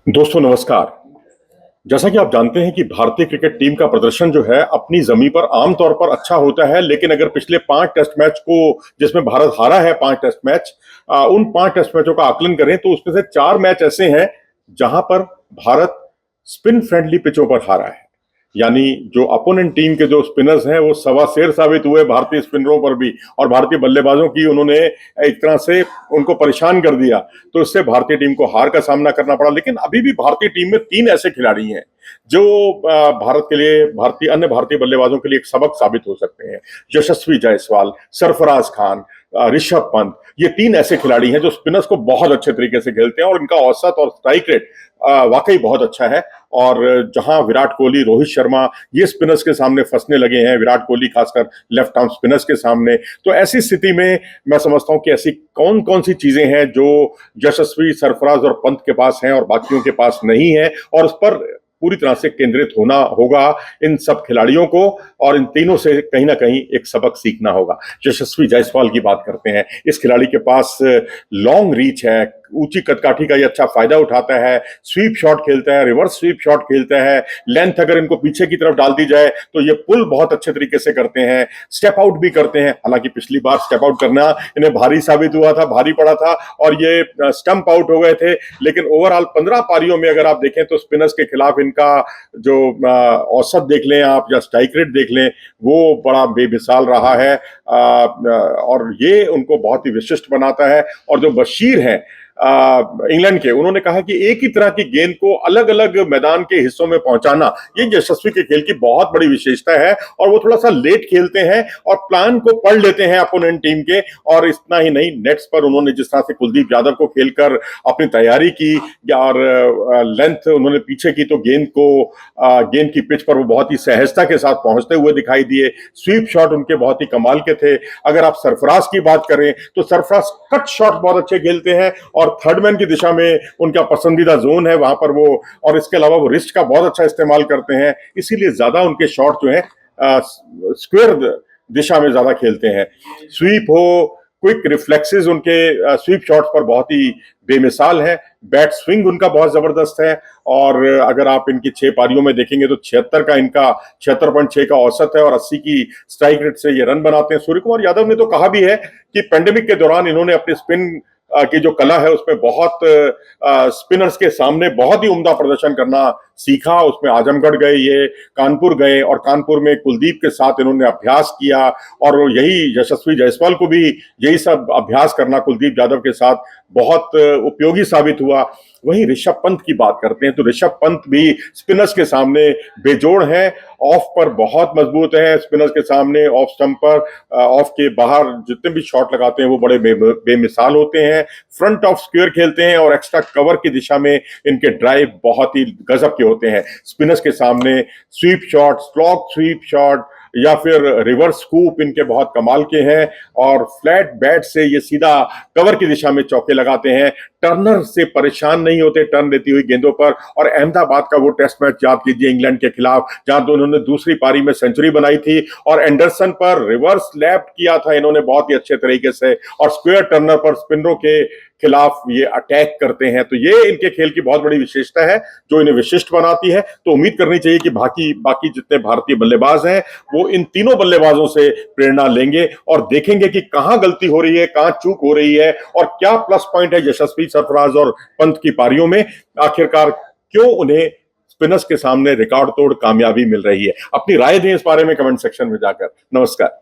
दोस्तों नमस्कार। जैसा कि आप जानते हैं कि भारतीय क्रिकेट टीम का प्रदर्शन जो है अपनी जमीन पर आमतौर पर अच्छा होता है, लेकिन अगर पिछले 5 टेस्ट मैच को जिसमें भारत हारा है 5 टेस्ट मैच, उन 5 टेस्ट मैचों का आकलन करें तो उसमें से 4 मैच ऐसे हैं जहां पर भारत स्पिन फ्रेंडली पिचों पर हारा है। यानी जो अपोनेंट टीम के जो स्पिनर्स हैं वो सवा शेर साबित हुए भारतीय स्पिनरों पर भी, और भारतीय बल्लेबाजों की उन्होंने एक तरह से उनको परेशान कर दिया। तो इससे भारतीय टीम को हार का सामना करना पड़ा। लेकिन अभी भी भारतीय टीम में 3 ऐसे खिलाड़ी हैं जो भारत के लिए, भारतीय अन्य भारतीय बल्लेबाजों के लिए एक सबक साबित हो सकते हैं। यशस्वी जायसवाल, सरफराज खान, ऋषभ पंत, ये 3 ऐसे खिलाड़ी हैं जो स्पिनर्स को बहुत अच्छे तरीके से खेलते हैं और इनका औसत और स्ट्राइक रेट वाकई बहुत अच्छा है। और जहां विराट कोहली, रोहित शर्मा ये स्पिनर्स के सामने फंसने लगे हैं, विराट कोहली खासकर लेफ्ट आर्म स्पिनर्स के सामने, तो ऐसी स्थिति में मैं समझता हूं कि ऐसी कौन कौन सी चीजें हैं जो यशस्वी, सरफराज और पंत के पास हैं और बाकियों के पास नहीं है, और उस पर पूरी तरह से केंद्रित होना होगा इन सब खिलाड़ियों को, और इन तीनों से कहीं ना कहीं एक सबक सीखना होगा। यशस्वी जायसवाल की बात करते हैं। इस खिलाड़ी के पास लॉन्ग रीच है, ऊंची कदकाठी का ये अच्छा फायदा उठाता है, स्वीप शॉट खेलता है, रिवर्स स्वीप शॉट खेलता है, लेंथ अगर इनको पीछे की तरफ डाल दी जाए तो ये पुल बहुत अच्छे तरीके से करते हैं, स्टेप आउट भी करते हैं। हालांकि पिछली बार स्टेप आउट करना इन्हें भारी साबित हुआ था, भारी पड़ा था और ये स्टंप आउट हो गए थे। लेकिन ओवरऑल 15 पारियों में अगर आप देखें तो स्पिनर्स के खिलाफ इनका जो औसत देख लें आप या स्ट्राइक रेट देख लें, वो बड़ा बेमिसाल रहा है। और ये उनको बहुत ही विशिष्ट बनाता है। और जो बशीर हैं इंग्लैंड के, उन्होंने कहा कि एक ही तरह की गेंद को अलग अलग मैदान के हिस्सों में पहुंचाना ये यशस्वी के खेल की बहुत बड़ी विशेषता है। और वो थोड़ा सा लेट खेलते हैं और प्लान को पढ़ लेते हैं अपोनेंट टीम के। और इतना ही नहीं, नेट्स पर उन्होंने जिस तरह से कुलदीप यादव को खेलकर अपनी तैयारी की और लेंथ उन्होंने पीछे की, तो गेंद की पिच पर वो बहुत ही सहजता के साथ पहुंचते हुए दिखाई दिए। स्वीप शॉट उनके बहुत ही कमाल के थे। अगर आप सरफराज की बात करें तो सरफराज कट शॉट बहुत अच्छे खेलते हैं और थर्ड मैन की दिशा में उनका पसंदीदा जोन है वहां पर वो, और इसके अलावा वो रिस्ट का बहुत अच्छा इस्तेमाल करते हैं, इसीलिए ज्यादा उनके शॉट जो है स्क्वायर दिशा में ज्यादा खेलते हैं। स्वीप हो, क्विक रिफ्लेक्सेस उनके स्वीप शॉट्स पर बहुत ही बेमिसाल है। बैट स्विंग उनका बहुत जबरदस्त है। और अगर आप इनकी 6 पारियों में देखेंगे तो 76 का इनका 76.6 का औसत है और 80 की स्ट्राइक रेट से ये रन बनाते हैं। सूर्य कुमार यादव ने तो कहा भी है कि पेंडेमिक के दौरान इन्होंने अपने स्पिन की जो कला है उसमें बहुत स्पिनर्स के सामने बहुत ही उम्दा प्रदर्शन करना सीखा। उसमें आजमगढ़ गए, ये कानपुर गए और कानपुर में कुलदीप के साथ इन्होंने अभ्यास किया। और यही यशस्वी जायसवाल को भी यही सब अभ्यास करना कुलदीप यादव के साथ बहुत उपयोगी साबित हुआ। वहीं ऋषभ पंत की बात करते हैं तो ऋषभ पंत भी स्पिनर्स के सामने बेजोड़ हैं। ऑफ पर बहुत मजबूत है, स्पिनर्स के सामने ऑफ स्टंप पर, ऑफ के बाहर जितने भी शॉट लगाते हैं वो बड़े बेमिसाल होते हैं। फ्रंट ऑफ स्क्वायर खेलते हैं और एक्स्ट्रा कवर की दिशा में इनके ड्राइव बहुत ही गजब के होते हैं। स्पिनर्स के सामने sweep shot, slog sweep shot या फिर रिवर्स स्कूप इनके बहुत कमाल के हैं। और फ्लैट बैट से ये सीधा कवर की दिशा में चौके लगाते हैं। टर्नर से परेशान नहीं होते टर्न देती हुई गेंदों पर। और अहमदाबाद का वो टेस्ट मैच याद कीजिए इंग्लैंड के खिलाफ, जहां तो उन्होंने दूसरी पारी में सेंचुरी बनाई थी और एंडरसन पर रिवर्स लेफ्ट किया था इन्होंने बहुत ही अच्छे तरीके से, और स्क्वायर टर्नर पर स्पिनरों के खिलाफ ये अटैक करते हैं। तो ये इनके खेल की बहुत बड़ी विशेषता है जो इन्हें विशिष्ट बनाती है। तो उम्मीद करनी चाहिए कि बाकी जितने भारतीय बल्लेबाज हैं वो इन तीनों बल्लेबाजों से प्रेरणा लेंगे और देखेंगे कि कहां गलती हो रही है, कहां चूक हो रही है और क्या प्लस पॉइंट है यशस्वी, सरफराज और पंत की पारियों में। आखिरकार क्यों उन्हें स्पिनर्स के सामने रिकॉर्ड तोड़ कामयाबी मिल रही है। अपनी राय दें इस बारे में कमेंट सेक्शन में जाकर। नमस्कार।